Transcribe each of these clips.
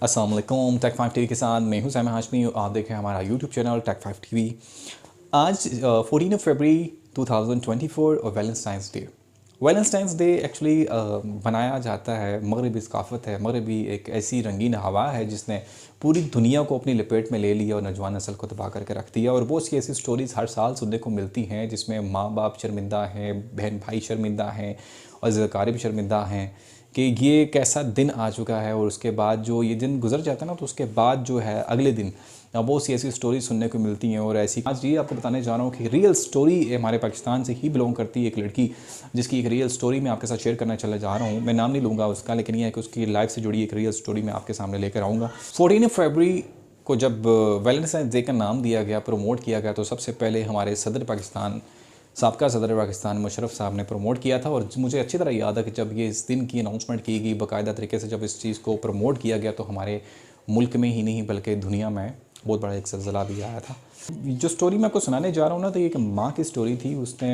अस्सलाम वालेकुम। Take 5 TV के साथ मैं हूं सैम हाशमी। आप देख रहे हैं हमारा यूट्यूब चैनल टेक 5 टीवी। आज 14 फरवरी 2024 और Valentine's day. Valentine's day actually बनाया जाता है, मगरबी सकाफ़त है, मगरबी एक ऐसी रंगीन हवा है जिसने पूरी दुनिया को अपनी लपेट में ले लिया और नौजवान नस्ल को तबाह करके रख दिया। और बहुत सी ऐसी स्टोरीज़ हर साल सुनने को मिलती हैं जिसमें माँ बाप शर्मिंदा हैं, बहन भाई शर्मिंदा हैं और ज़िलकारी भी शर्मिंदा हैं कि ये कैसा दिन आ चुका है। और उसके बाद जो ये दिन गुजर जाता है ना, तो उसके बाद जो है अगले दिन बहुत सी ऐसी स्टोरी सुनने को मिलती हैं। और ऐसी आज ये आपको बताने जा रहा हूँ कि रियल स्टोरी हमारे पाकिस्तान से ही बिलोंग करती है। एक लड़की जिसकी एक रियल स्टोरी मैं आपके साथ शेयर करना चला जा रहा हूँ। मैं नाम नहीं लूँगा उसका, लेकिन यह है कि उसकी लाइफ से जुड़ी एक रियल स्टोरी मैं आपके सामने लेकर आऊँगा। 14 फरवरी को जब वैलेंटाइंस डे का नाम दिया गया, प्रमोट किया गया, तो सबसे पहले हमारे सदर पाकिस्तान, साबका सदर पाकिस्तान मुशर्रफ साहब ने प्रमोट किया था। और मुझे अच्छी तरह याद है कि जब ये इस दिन की अनाउंसमेंट की गई बाकायदा तरीके से, जब इस चीज़ को प्रमोट किया गया, तो हमारे मुल्क में ही नहीं बल्कि दुनिया में बहुत बड़ा एक ज़लज़ला भी आया था। जो स्टोरी मैं आपको सुनाने जा रहा हूँ ना, तो ये एक माँ की स्टोरी थी। उसने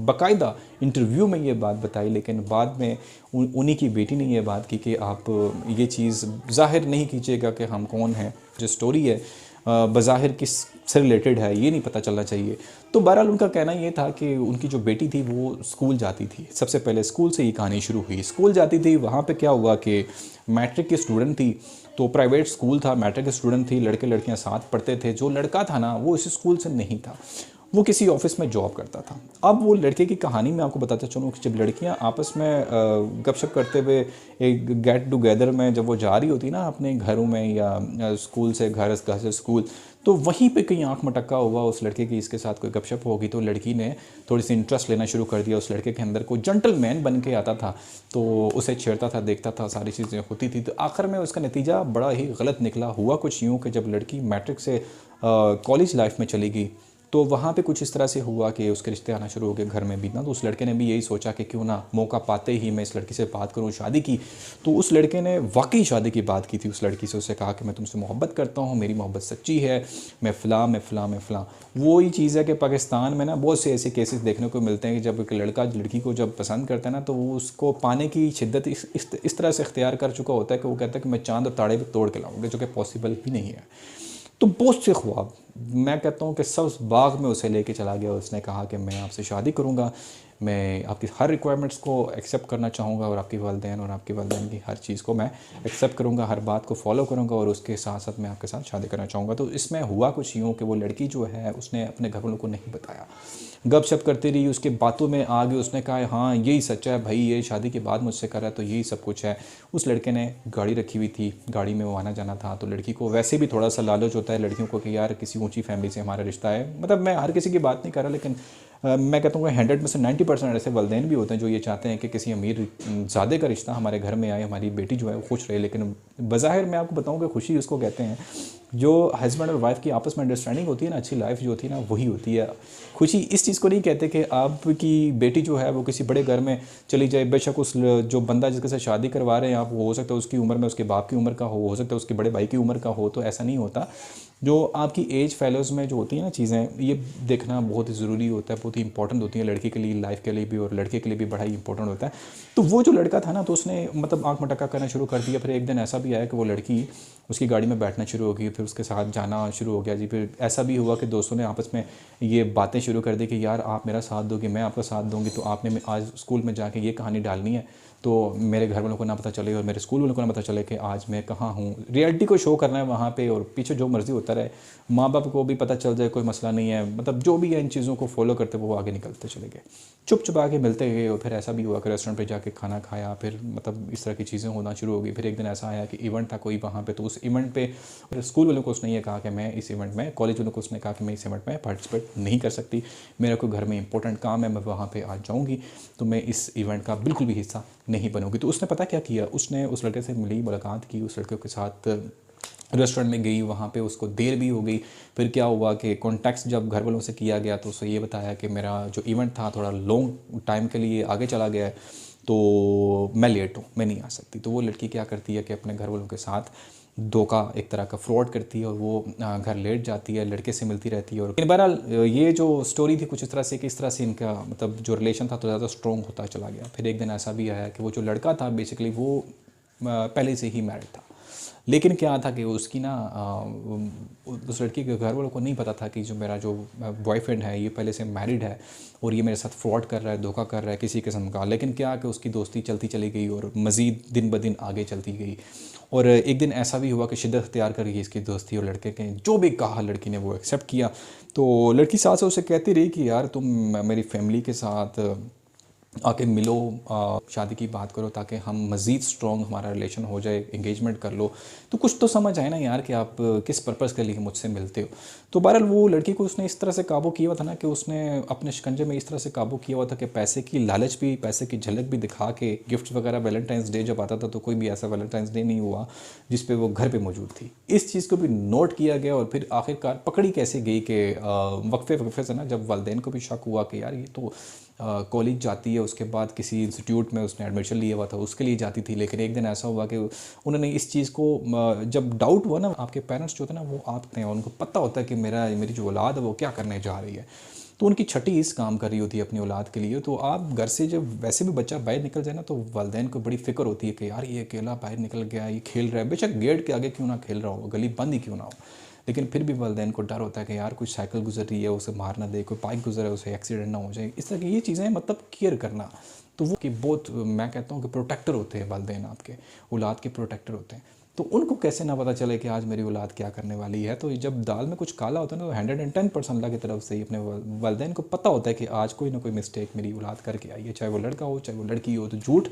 बाकायदा इंटरव्यू में ये बात बताई, लेकिन बाद में उन्हीं की बेटी ने ये बात की कि आप ये चीज़ ज़ाहिर नहीं कीजिएगा कि हम कौन हैं। जो स्टोरी है बज़ाहिर किस से रिलेटेड है ये नहीं पता चलना चाहिए। तो बहरहाल उनका कहना ये था कि उनकी जो बेटी थी वो स्कूल जाती थी। सबसे पहले स्कूल से ही कहानी शुरू हुई। स्कूल जाती थी, वहाँ पे क्या हुआ कि मैट्रिक की स्टूडेंट थी, तो प्राइवेट स्कूल था, मैट्रिक की स्टूडेंट थी, लड़के लड़कियाँ साथ पढ़ते थे। जो लड़का था ना, वो इस स्कूल से नहीं था, वो किसी ऑफिस में जॉब करता था। अब वो लड़के की कहानी मैं आपको बताता चलूँ कि जब लड़कियां आपस में गपशप करते हुए एक गेट टुगेदर में जब वो जा रही होती ना अपने घरों में या स्कूल से घर से स्कूल, तो वहीं पे कहीं आंख मटक्का हुआ उस लड़के की, इसके साथ कोई गपशप होगी, तो लड़की ने थोड़ी सी इंटरेस्ट लेना शुरू कर दिया उस लड़के के अंदर। कोई जेंटलमैन बन के आता था तो उसे छेड़ता था, देखता था, सारी चीज़ें होती थी। तो आखिर में उसका नतीजा बड़ा ही गलत निकला। हुआ कुछ यूँ कि जब लड़की मैट्रिक से कॉलेज लाइफ में चली गई, तो वहाँ पे कुछ इस तरह से हुआ कि उसके रिश्ते आना शुरू हो गए घर में भी ना। तो उस लड़के ने भी यही सोचा कि क्यों ना मौका पाते ही मैं इस लड़की से बात करूँ, शादी की। तो उस लड़के ने वाकई शादी की बात की थी उस लड़की से। उससे कहा कि मैं तुमसे मोहब्बत करता हूँ, मेरी मोहब्बत सच्ची है, मैं फ़लाँ मैं फ़लाँ मैं फ़लाँ। वो ही चीज़ है कि पाकिस्तान में ना बहुत से ऐसे केसेस देखने को मिलते हैं कि जब एक लड़का लड़की को जब पसंद करता है ना, तो वो उसको पाने की शिद्दत इस तरह से इख्तियार कर चुका होता है कि वो कहता है कि मैं चांद और ताड़े भी तोड़ के लाऊंगा, जो कि पॉसिबल ही नहीं है। तो बहुत से ख्वाब, मैं कहता हूँ कि सब्ज़ बाग में उसे लेके चला गया। उसने कहा कि मैं आपसे शादी करूँगा, मैं आपकी हर रिक्वायरमेंट्स को एक्सेप्ट करना चाहूँगा, और आपकी वालदैन और आपके वालदैन की हर चीज़ को मैं एक्सेप्ट करूँगा, हर बात को फॉलो करूँगा, और उसके साथ साथ मैं आपके साथ शादी करना चाहूँगा। तो इसमें हुआ कुछ यूँ कि वो लड़की जो है उसने अपने घर वालों को नहीं बताया, गपशप करती रही, उसके बातों में आ गई। उसने कहा हाँ यही सच्चा है भाई, ये शादी के बाद मुझसे कर रहा है तो यही सब कुछ है। उस लड़के ने गाड़ी रखी हुई थी, गाड़ी में वो आना जाना था। तो लड़की को वैसे भी थोड़ा सा लालच होता है लड़कियों को कि यार किसी ऊंची फैमिली से हमारा रिश्ता है। मतलब मैं हर किसी की बात नहीं कर रहा, लेकिन मैं कहता हूँ कि 100 में से 90% ऐसे वालदैन भी होते हैं जो ये चाहते हैं कि किसी अमीर ज़्यादा का रिश्ता हमारे घर में आए, हमारी बेटी जो है वो खुश रहे। लेकिन बज़ाहिर मैं आपको बताऊँ कि खुशी उसको कहते हैं जो हस्बैंड और वाइफ की आपस में अंडरस्टैंडिंग होती है ना, अच्छी लाइफ जो होती है ना, वही होती है खुशी। इस चीज़ को नहीं कहते कि आपकी बेटी जो है वो किसी बड़े घर में चली जाए। बेशक उस जो बंदा जिसके साथ शादी करवा रहे हैं आप, वो हो सकता है उसकी उम्र में उसके बाप की उम्र का हो सकता है उसके बड़े भाई की उम्र का हो, तो ऐसा नहीं होता। जो आपकी एज फैलोज़ में जो होती है ना चीज़ें, ये देखना बहुत ही ज़रूरी होता है, बहुत ही इंपॉर्टेंट होती है लड़की के लिए, लाइफ के लिए भी, और लड़के के लिए भी बड़ा ही इंपॉर्टेंट होता है। तो वो जो लड़का था ना, तो उसने मतलब आंख मटक्का करना शुरू कर दिया। फिर एक दिन ऐसा भी आया कि वो लड़की उसकी गाड़ी में बैठना शुरू हो गई, फिर उसके साथ जाना शुरू हो गया जी। फिर ऐसा भी हुआ कि दोस्तों ने आपस में ये बातें शुरू कर दी कि यार आप मेरा साथ दोगे, मैं आपका साथ दूंगी, तो आपने आज स्कूल में जाके ये कहानी डालनी है, तो मेरे घर वालों को ना पता चले और मेरे स्कूल वालों को ना पता चले कि आज मैं कहाँ हूँ। रियलिटी को शो करना है वहाँ पे, और पीछे जो मर्ज़ी होता रहे, माँ बाप को भी पता चल जाए, कोई मसला नहीं है। मतलब जो भी है इन चीज़ों को फॉलो करते वो आगे निकलते चले गए, चुप चुपा के मिलते गए। और फिर ऐसा भी हुआ कि रेस्टोरेंट पे जाके खाना खाया, फिर मतलब इस तरह की चीज़ें होना शुरू हो गई। फिर एक दिन ऐसा आया कि इवेंट था कोई वहाँ पे, तो उस इवेंट पे स्कूल वालों को उसने ये कहा कि मैं इस इवेंट में, कॉलेज वालों को उसने कहा कि मैं इस इवेंट में पार्टिसिपेट नहीं कर सकती, मेरा कोई घर में इंपॉर्टेंट काम है, मैं वहाँ पर आज जाऊँगी, तो मैं इस इवेंट का बिल्कुल भी हिस्सा नहीं बनूँगी। तो उसने पता क्या किया, उसने उस लड़के से मिली, मुलाकात की, उस लड़के के साथ रेस्टोरेंट में गई, वहाँ पे उसको देर भी हो गई। फिर क्या हुआ कि कॉन्टैक्ट जब घर वालों से किया गया, तो उसे ये बताया कि मेरा जो इवेंट था थोड़ा लॉन्ग टाइम के लिए आगे चला गया है, तो मैं लेट हूँ, मैं नहीं आ सकती। तो वो लड़की क्या करती है कि अपने घर वालों के साथ धोखा, एक तरह का फ्रॉड करती है, और वो घर लेट जाती है, लड़के से मिलती रहती है। और बहरहाल ये जो स्टोरी थी कुछ इस तरह से कि इस तरह से इनका मतलब जो रिलेशन था तो ज़्यादा स्ट्रॉन्ग होता चला गया। फिर एक दिन ऐसा भी आया कि वो जो लड़का था बेसिकली वो पहले से ही मैरिड था, लेकिन क्या था कि उसकी ना उस लड़की के घर वालों को नहीं पता था कि जो मेरा जो बॉयफ्रेंड है ये पहले से मैरिड है और ये मेरे साथ फ्रॉड कर रहा है, धोखा कर रहा है किसी किस्म का। लेकिन क्या कि उसकी दोस्ती चलती चली गई और मज़ीद दिन ब दिन आगे चलती गई। और एक दिन ऐसा भी हुआ कि शिद्दत अख्तियार कर गई इसकी दोस्ती, और लड़के के जो भी कहा लड़की ने वो एक्सेप्ट किया। तो लड़की साथ से उसे कहती रही कि यार तुम मेरी फैमिली के साथ आके मिलो, शादी की बात करो ताकि हम मज़ीद स्ट्रॉन्ग हमारा रिलेशन हो जाए, इंगेजमेंट कर लो। तो कुछ तो समझ आए ना यार कि आप किस पर्पज़ के लिए मुझसे मिलते हो। तो बहरहाल वो लड़की को उसने इस तरह से काबू किया हुआ था ना कि उसने अपने शिकंजे में इस तरह से काबू किया हुआ था कि पैसे की लालच भी, पैसे की झलक भी दिखा के गिफ्ट्स वगैरह, वैलेंटाइंस डे जब आता था तो कोई भी ऐसा वैलेंटाइंस डे नहीं हुआ जिस पे वो घर पे मौजूद थी। इस चीज़ को भी नोट किया गया और फिर आखिरकार पकड़ी कैसे गई कि वक्फे वक्फे से ना जब वालिदैन को भी शक हुआ कि यार ये तो कॉलेज जाती है, उसके बाद किसी इंस्टीट्यूट में उसने एडमिशन लिया हुआ था उसके लिए जाती थी। लेकिन एक दिन ऐसा हुआ कि उन्होंने इस चीज़ को जब डाउट हुआ ना, आपके पेरेंट्स जो होते हैं ना वो आते हैं, उनको पता होता है कि मेरी जो औलाद है वो क्या करने जा रही है। तो उनकी छठी इस काम कर रही होती है अपनी औलाद के लिए। तो आप घर से जब वैसे भी बच्चा बाहर निकल जाए ना तो वालिदैन को बड़ी फ़िक्र होती है कि यार ये अकेला बाहर निकल गया, ये खेल रहा है, बेशक गेट के आगे क्यों ना खेल रहा हो, गली बंद ही क्यों ना हो, लेकिन फिर भी वालिदैन को डर होता है कि यार कुछ साइकिल गुजर रही है उसे मार ना दे, कोई बाइक गुजर है उसे एक्सीडेंट ना हो जाए। इस तरह की ये चीज़ें मतलब केयर करना, तो वो कि बहुत मैं कहता हूँ कि प्रोटेक्टर होते हैं वालिदैन, आपके औलाद के प्रोटेक्टर होते हैं। तो उनको कैसे ना पता चले कि आज मेरी औलाद क्या करने वाली है। तो जब दाल में कुछ काला होता है ना तो 110% अल्लाह की तरफ से ही अपने वालिदैन को पता होता है कि आज कोई ना कोई मिस्टेक मेरी औलाद करके आई है, चाहे वो लड़का हो चाहे वो लड़की हो। तो झूठ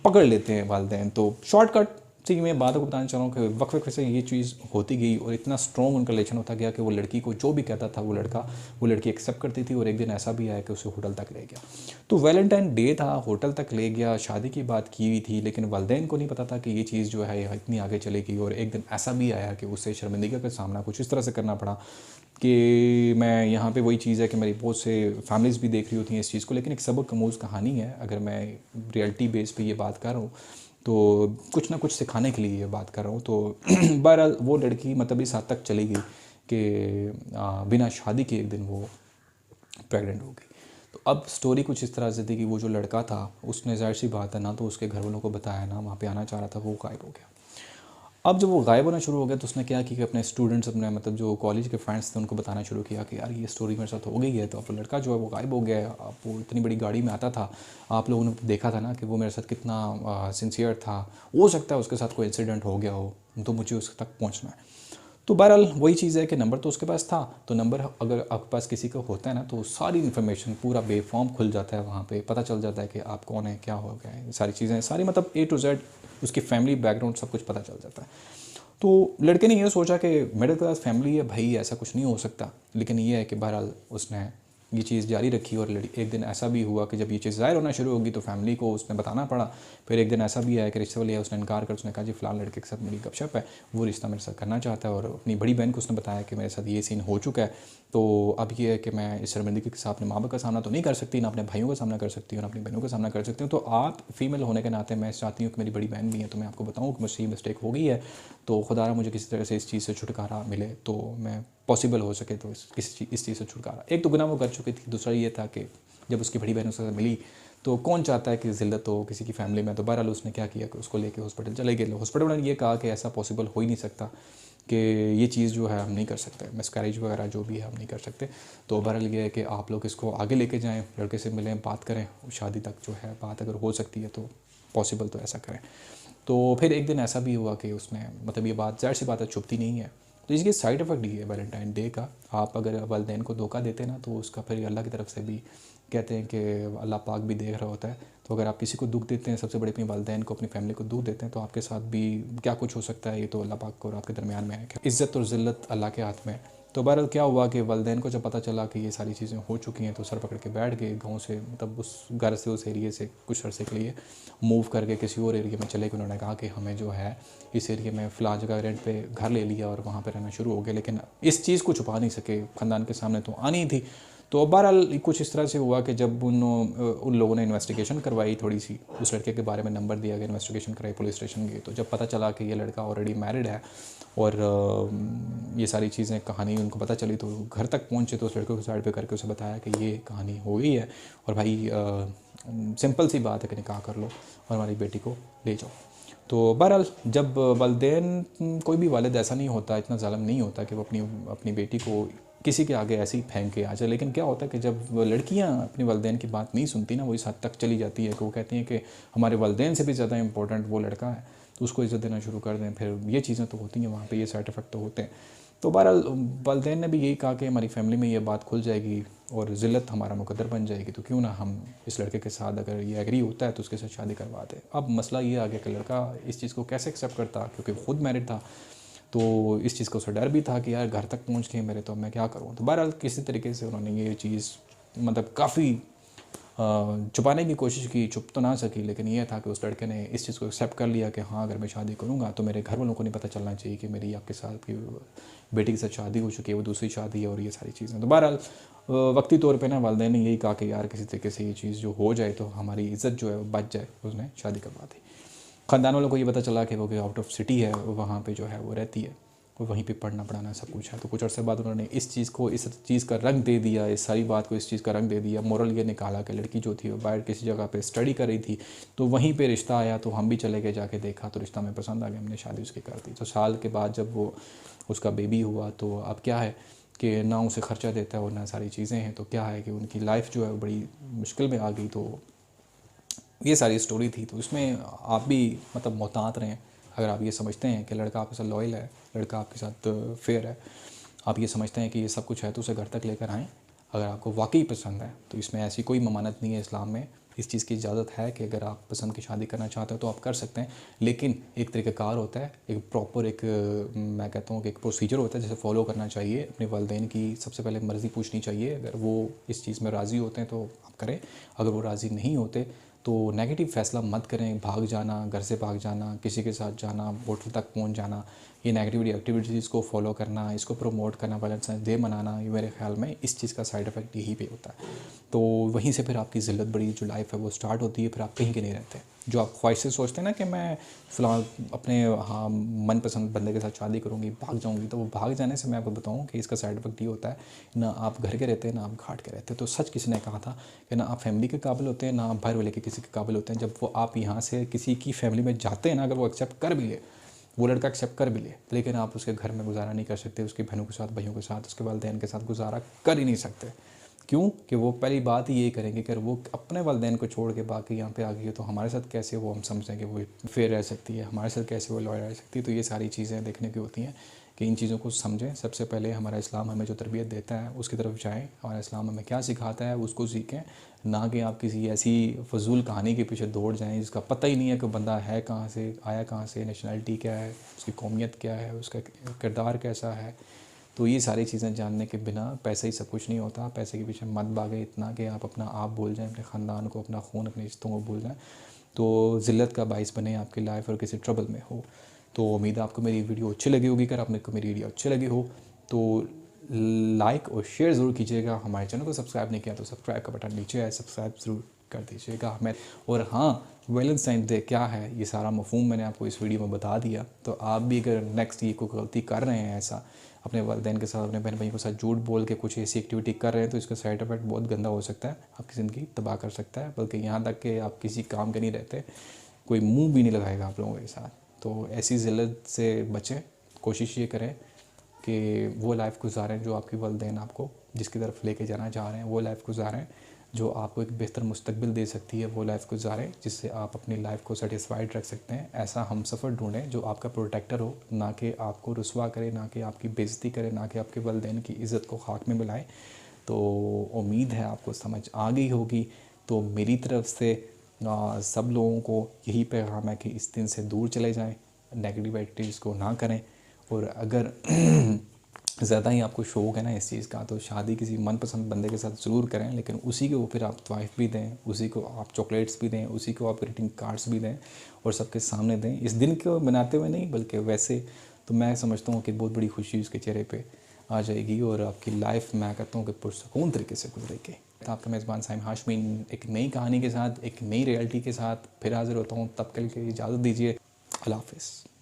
पकड़ लेते हैं वालिदैन। तो शॉर्टकट से मैं बातों को बताना चाह रहा हूँ कि वक्त वक्त से ये चीज़ होती गई और इतना स्ट्रॉन्ग उनका रिलेशन होता गया कि वो लड़की को जो भी कहता था वो लड़की एक्सेप्ट करती थी। और एक दिन ऐसा भी आया कि उसे होटल तक ले गया। तो वैलेंटाइन डे था, होटल तक ले गया, शादी की बात की हुई थी, लेकिन वालिदैन को नहीं पता था कि ये चीज़ जो है इतनी आगे चलेगी। और एक दिन ऐसा भी आया कि उसे शर्मिंदगी का सामना कुछ इस तरह से करना पड़ा कि मैं यहाँ पे वही चीज़ है कि मेरी बहुत से फैमिलीज़ भी देख रही होती हैं इस चीज़ को, लेकिन एक सबक आमूज़ कहानी है। अगर मैं रियलिटी बेस पे ये बात कर रहा हूँ तो कुछ ना कुछ सिखाने के लिए ये बात कर रहा हूँ। तो बहरहाल वो लड़की मतलब इस हद तक चली गई कि बिना शादी के एक दिन वो प्रेग्नेंट हो गई। तो अब स्टोरी कुछ इस तरह से थी कि वो जो लड़का था उसने ज़ाहिर सी बात है ना तो उसके घर वालों को बताया ना वहाँ पे आना चाह रहा था, वो गायब हो गया। अब जब वो गायब होना शुरू हो गया तो उसने क्या किया कि अपने स्टूडेंट्स, अपने मतलब जो कॉलेज के फ्रेंड्स थे उनको बताना शुरू किया कि यार ये स्टोरी मेरे साथ हो गई है। तो अब लड़का जो है वो गायब हो गया है। अब वो इतनी बड़ी गाड़ी में आता था, आप लोगों ने देखा था ना कि वो मेरे साथ कितना सिंसियर था। हो सकता है उसके साथ कोई इंसिडेंट हो गया हो, तो मुझे उस तक पहुँचना है। तो बहरहाल वही चीज़ है कि नंबर तो उसके पास था। तो नंबर अगर आपके पास किसी का होता है ना तो सारी इन्फॉर्मेशन पूरा बेफॉर्म खुल जाता है, वहाँ पे पता चल जाता है कि आप कौन है, क्या हो गया है, सारी चीज़ें सारी मतलब A to Z उसकी फैमिली बैकग्राउंड सब कुछ पता चल जाता है। तो लड़के ने ये सोचा कि मिडिल क्लास फैमिली है भाई, ऐसा कुछ नहीं हो सकता। लेकिन ये है कि बहरहाल उसने ये चीज़ जारी रखी और एक दिन ऐसा भी हुआ कि जब ये चीज़ ज़ाहिर होना शुरू होगी तो फैमिली को उसने बताना पड़ा। फिर एक दिन ऐसा भी आया कि रिश्ते वाले उसने इनकार कर, उसने कहा जी फ़लाँ लड़के के साथ मेरी गपशप है, वो रिश्ता मेरे साथ करना चाहता है। और अपनी बड़ी बहन को उसने बताया कि मेरे साथ ये सीन हो चुका है। तो अब ये है कि मैं इस शर्मिंदगी के साथ अपने माँ बाप का सामना तो नहीं कर सकती, ना अपने भाइयों का सामना कर सकती हूँ, ना अपनी बहनों का सामना कर सकती हूँ। तो आप फीमेल होने के नाते मैं चाहती हूँ कि मेरी बड़ी बहन भी है तो मैं आपको बताऊँ कि मुझसे ये मिस्टेक हो गई है। तो खुदा मुझे किसी तरह से इस चीज़ से छुटकारा मिले तो मैं पॉसिबल हो सके तो इस चीज़ से छुटकारा। एक तो गुनाह वो कर चुकी थी, दूसरा ये था कि जब उसकी बड़ी बहन उससे मिली तो कौन चाहता है कि ज़िल्लत हो किसी की फैमिली में। तो बहरहाल उसने क्या किया कि उसको लेके हॉस्पिटल चले गए। हॉस्पिटल वाले ने ये कहा कि ऐसा पॉसिबल हो ही नहीं सकता कि ये चीज़ जो है हम नहीं कर सकते, मिसकैरेज वगैरह जो भी है हम नहीं कर सकते। तो बहरहाल ये है कि आप लोग इसको आगे लेके जाएँ, लड़के से मिलें, बात करें, शादी तक जो है बात अगर हो सकती है तो पॉसिबल तो ऐसा करें। तो फिर एक दिन ऐसा भी हुआ कि उसने मतलब ये बात ज़ाहिर सी बात है छुपती नहीं है। तो इसके साइड इफ़ेक्ट ये है वैलेंटाइन डे का, आप अगर वालिदैन को धोखा देते हैं ना तो उसका फिर अल्लाह की तरफ से भी कहते हैं कि अल्लाह पाक भी देख रहा होता है। तो अगर आप किसी को दुख देते हैं, सबसे बड़े अपनी वालिदैन को, अपनी फैमिली को दुख देते हैं, तो आपके साथ भी क्या कुछ हो सकता है ये तो अल्लाह पाक और आपके दरमियान में है। इज़्ज़त और ज़िल्लत अल्लाह के हाथ में है। तो बहरहाल क्या हुआ कि वालिदैन को जब पता चला कि ये सारी चीज़ें हो चुकी हैं तो सर पकड़ के बैठ गए। गाँव से मतलब उस घर से उस एरिए से कुछ अरसे के लिए मूव करके किसी और एरिया में चले गए। उन्होंने कहा कि हमें जो है इस एरिया में फ़लाँ जगह रेंट पे घर ले लिया और वहाँ पे रहना शुरू हो गया। लेकिन इस चीज़ को छुपा नहीं सके, ख़ानदान के सामने तो आनी ही थी। तो बहरहाल कुछ इस तरह से हुआ कि जब उन लोगों ने इन्वेस्टिगेशन करवाई थोड़ी सी, उस लड़के के बारे में नंबर दिया गया, इन्वेस्टिगेशन कराई, पुलिस स्टेशन गए। तो जब पता चला कि ये लड़का ऑलरेडी मैरिड है और ये सारी चीज़ें कहानी उनको पता चली तो घर तक पहुँचे। तो उस लड़के को साइड पे करके उसे बताया कि ये कहानी हो गई है और भाई सिंपल सी बात है कि निकाह कर लो और हमारी बेटी को ले जाओ। तो बहरहाल जब वालिदैन, कोई भी वालिद ऐसा नहीं होता, इतना ज़ालिम नहीं होता कि वो अपनी अपनी बेटी को किसी के आगे ऐसे ही फेंक के आ जाए। लेकिन क्या होता है कि जब लड़कियां अपने वालिदैन की बात नहीं सुनती ना, वो इस हद तक चली जाती है कि वो कहती हैं कि हमारे वालिदैन से भी ज़्यादा इंपॉर्टेंट वो लड़का है, तो उसको इज़्ज़त देना शुरू कर दें। फिर ये चीज़ें तो होती हैं वहाँ पे, ये साइड इफ़ेक्ट तो होते हैं। तो बहरहाल वालिदैन ने भी यही कहा कि हमारी फैमिली में ये बात खुल जाएगी और ज़िल्लत हमारा मुकद्दर बन जाएगी, तो क्यों ना हम इस लड़के के साथ, अगर ये एग्री होता है तो उसके साथ शादी करवा दें। अब मसला ये आ गया कि लड़का इस चीज़ को कैसे एक्सेप्ट करता, क्योंकि ख़ुद मैरिड था। तो इस चीज़ का उसे डर भी था कि यार घर तक पहुंच गए मेरे, तो मैं क्या करूं। तो बहरहाल किसी तरीके से उन्होंने ये चीज़ मतलब काफ़ी छुपाने की कोशिश की, छुप तो ना सकी, लेकिन ये था कि उस लड़के ने इस चीज़ को एक्सेप्ट कर लिया कि हाँ, अगर मैं शादी करूँगा तो मेरे घर वालों को नहीं पता चलना चाहिए कि मेरी आपके साथ की बेटी के साथ शादी हो चुकी है, वो दूसरी शादी है और ये सारी चीज़ें। तो बहरहाल वक्ती तौर पे ना वालिदैन ने यही कहा कि यार किसी तरीके से ये चीज़ जो हो जाए तो हमारी इज़्ज़त जो है वो बच जाए। उसने शादी करवा दी। ख़ानदान वालों को ये पता चला कि वो आउट ऑफ सिटी है, वहाँ पे जो है वो रहती है, और वहीं पे पढ़ना पढ़ाना सब कुछ है। तो कुछ अर्से बाद उन्होंने इस चीज़ का रंग दे दिया, इस सारी बात को इस चीज़ का रंग दे दिया। मोरल ये निकाला कि लड़की जो थी वो बाहर किसी जगह पे स्टडी कर रही थी, तो वहीं पे रिश्ता आया, तो हम भी चले गए, जाके देखा तो रिश्ता हमें पसंद आ गया, हमने शादी उसकी कर दी। तो साल के बाद जब वो उसका बेबी हुआ, तो अब क्या है कि ना उसे ख़र्चा देता है और ना सारी चीज़ें हैं, तो क्या है कि उनकी लाइफ जो है वो बड़ी मुश्किल में आ गई। तो ये सारी स्टोरी थी। तो इसमें आप भी मतलब मोहतात रहें। अगर आप ये समझते हैं कि लड़का आपके साथ लॉयल है, लड़का आपके साथ फेयर है, आप ये समझते हैं कि ये सब कुछ है, तो उसे घर तक लेकर आएँ। अगर आपको वाकई पसंद है तो इसमें ऐसी कोई ममानत नहीं है इस्लाम में, इस चीज़ की इजाज़त है कि अगर आप पसंद की शादी करना चाहते हो तो आप कर सकते हैं। लेकिन एक तरीक़ाकार होता है, एक प्रॉपर एक मैं कहता हूँ कि एक प्रोसीजर होता है जिसे फॉलो करना चाहिए। अपने वालिदैन की सबसे पहले मर्ज़ी पूछनी चाहिए। अगर वो इस चीज़ में राज़ी होते हैं तो आप करें, अगर वो राज़ी नहीं होते तो नेगेटिव फ़ैसला मत करें। भाग जाना, घर से भाग जाना, किसी के साथ जाना, होटल तक पहुंच जाना, ये नेगेटिविटी एक्टिविटीज़ को फॉलो करना, इसको प्रमोट करना, वैलेंटाइन डे मनाना, ये मेरे ख्याल में इस चीज़ का साइड इफ़ेक्ट यही पे होता है। तो वहीं से फिर आपकी ज़िल्लत बड़ी जो लाइफ है वो स्टार्ट होती है। फिर आप कहीं के नहीं रहते। जो आप ख्वाहिशें सोचते हैं ना कि मैं फ़िलहाल अपने हाँ मनपसंद बंदे के साथ शादी करूँगी, भाग जाऊँगी, तो वो भाग जाने से मैं आपको बताऊँ कि इसका साइड इफ़ेक्ट ये होता है, ना आप घर के रहते हैं, ना आप घाट के रहते हैं। तो सच किसी ने कहा था कि ना आप फैमिली के काबिल होते हैं, ना आप बाहर वाले के किसी के काबिल होते हैं। जब वो आप यहाँ से किसी की फैमिली में जाते हैं ना, अगर वो एक्सेप्ट कर भी ले, वो लड़का एक्सेप्ट कर भी ले, लेकिन आप उसके घर में गुजारा नहीं कर सकते, उसकी बहनों के साथ, भाइयों के साथ, उसके वालिदैन के साथ गुजारा कर ही नहीं सकते। क्यों कि वो पहली बात ही यही करेंगे कि वो अपने वालिदैन को छोड़ के बाकी यहाँ पे आ गई है, तो हमारे साथ कैसे वो हम समझें कि वो फेयर रह सकती है, हमारे साथ कैसे वो लॉयल रह सकती है। तो ये सारी चीज़ें देखने की होती हैं कि इन चीज़ों को समझें। सबसे पहले हमारा इस्लाम हमें जो तरबियत देता है उसकी तरफ जाएँ। हमारा इस्लाम हमें क्या सिखाता है उसको सीखें, ना कि आप किसी ऐसी फजूल कहानी के पीछे दौड़ जाएँ जिसका पता ही नहीं है कि बंदा है कहाँ से, आया कहाँ से, नेशनलिटी क्या है, उसकी कौमियत क्या है, उसका किरदार कैसा है। तो ये सारी चीज़ें जानने के बिना पैसे ही सब कुछ नहीं होता। पैसे के पीछे मत भागें इतना कि आप अपना आप भूल जाएं, अपने ख़ानदान को, अपना खून, अपने रिश्तों को भूल जाएं, तो ज़िल्लत का बाइस बने आपकी लाइफ और किसी ट्रबल में हो। तो उम्मीद है आपको मेरी वीडियो अच्छी लगी होगी। अगर आपको मेरी वीडियो अच्छी लगी हो तो लाइक और शेयर ज़रूर कीजिएगा। हमारे चैनल को सब्सक्राइब नहीं किया तो सब्सक्राइब का बटन नीचे है, सब्सक्राइब ज़रूर कर दीजिएगा हमें। और हाँ, वैलेंटाइन डे क्या है ये सारा मफहूम मैंने आपको इस वीडियो में बता दिया। तो आप भी अगर नेक्स्ट ये कोई गलती कर रहे हैं ऐसा, अपने वालिदैन के साथ, अपने बहन भाइयों के साथ झूठ बोल के कुछ ऐसी एक्टिविटी कर रहे हैं, तो इसका साइड इफ़ेक्ट बहुत गंदा हो सकता है, आपकी ज़िंदगी तबाह कर सकता है। बल्कि यहाँ तक कि आप किसी काम के नहीं रहते, कोई मुंह भी नहीं लगाएगा आप लोगों के साथ। तो ऐसी ज़िल्लत से बचें। कोशिश ये करें कि वो लाइफ गुजारें जो आपके वालिदैन आपको जिसकी तरफ लेके जाना चाह रहे हैं, वो लाइफ गुजारें जो आपको एक बेहतर मुस्तकबिल दे सकती है। वो लाइफ गुजारें जिससे आप अपनी लाइफ को सेटिस्फाइड रख सकते हैं। ऐसा हम सफ़र ढूंढें जो आपका प्रोटेक्टर हो, ना कि आपको रुसवा करे, ना कि आपकी बेइज्जती करे, ना कि आपके वालिदैन की इज़्ज़त को खाक में मिलाए। तो उम्मीद है आपको समझ आ गई होगी। तो मेरी तरफ से सब लोगों को यही पैगाम है कि इस दिन से दूर चले जाएं, नेगेटिव एक्टिविटीज़ को ना करें। और अगर ज़्यादा ही आपको शौक़ है ना इस चीज़ का, तो शादी किसी मनपसंद बंदे के साथ ज़रूर करें, लेकिन उसी को फिर आप तोहफ़े भी दें, उसी को आप चॉकलेट्स भी दें, उसी को आप ग्रीटिंग कार्ड्स भी दें और सबके सामने दें। इस दिन को मनाते हुए नहीं, बल्कि वैसे तो मैं समझता हूँ कि बहुत बड़ी खुशी उसके चेहरे पे आ जाएगी और आपकी लाइफ मैं कहता हूँ कि पुरसकून तरीके से गुजरेगी। आपका मेज़बान साइम हाशमी एक नई कहानी के साथ, एक नई रियलिटी के साथ फिर हाज़िर होता हूँ। तब के लिए इजाज़त दीजिए। अल्लाह हाफ़िज़।